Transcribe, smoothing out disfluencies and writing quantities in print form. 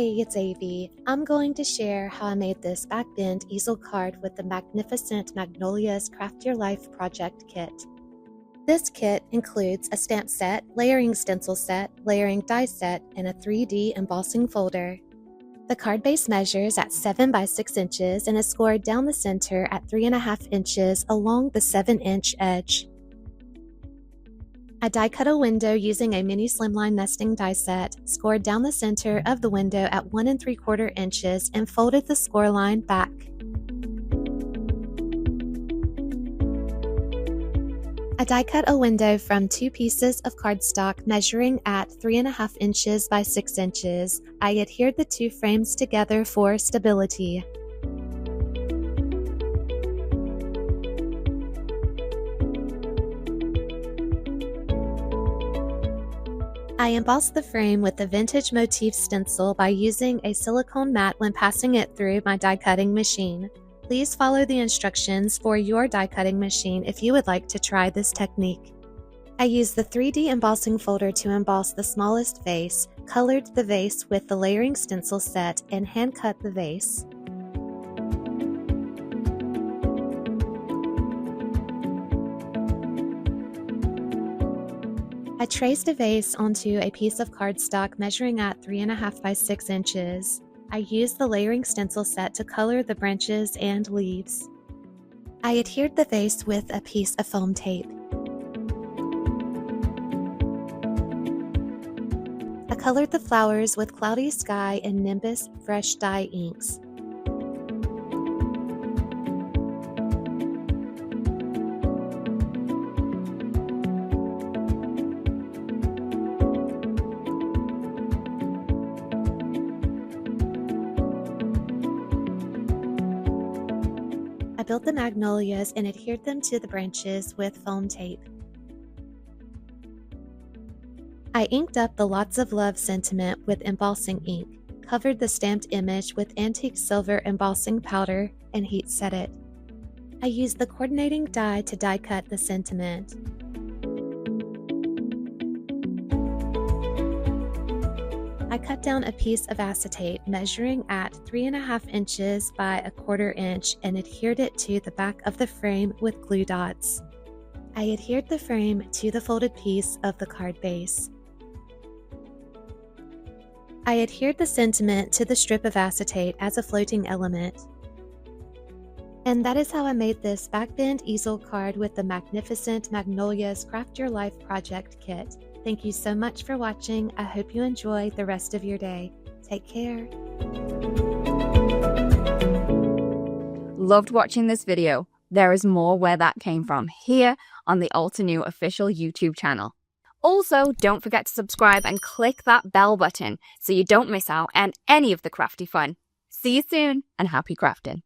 Hey, it's Avis. I'm going to share how I made this Backbend Easel Card with the magnificent Magnolias Craft Your Life project kit. This kit includes a stamp set, layering stencil set, layering die set, and a 3D embossing folder. The card base measures at 7 by 6 inches and is scored down the center at 3.5 inches along the 7-inch edge. I die cut a window using a mini slimline nesting die set, scored down the center of the window at 1 3/4 inches and folded the score line back. I die cut a window from 2 pieces of cardstock measuring at 3.5 inches by 6 inches. I adhered the 2 frames together for stability. I embossed the frame with the vintage motif stencil by using a silicone mat when passing it through my die cutting machine. Please follow the instructions for your die cutting machine if you would like to try this technique. I used the 3D embossing folder to emboss the smallest vase, colored the vase with the layering stencil set, and hand cut the vase. I traced a vase onto a piece of cardstock measuring at 3.5 by 6 inches. I used the layering stencil set to color the branches and leaves. I adhered the vase with a piece of foam tape. I colored the flowers with Cloudy Sky and Nimbus Fresh Dye inks. I built the magnolias and adhered them to the branches with foam tape. I inked up the Lots of Love sentiment with embossing ink, covered the stamped image with antique silver embossing powder, and heat set it. I used the coordinating die to die cut the sentiment. I cut down a piece of acetate measuring at 3.5 inches by 1/4 inch and adhered it to the back of the frame with glue dots. I adhered the frame to the folded piece of the card base. I adhered the sentiment to the strip of acetate as a floating element. And that is how I made this Backbend Easel Card with the magnificent Magnolias Craft Your Life project kit. Thank you so much for watching. I hope you enjoy the rest of your day. Take care. Loved watching this video. There is more where that came from here on the Altenew official YouTube channel. Also, don't forget to subscribe and click that bell button so you don't miss out on any of the crafty fun. See you soon and happy crafting.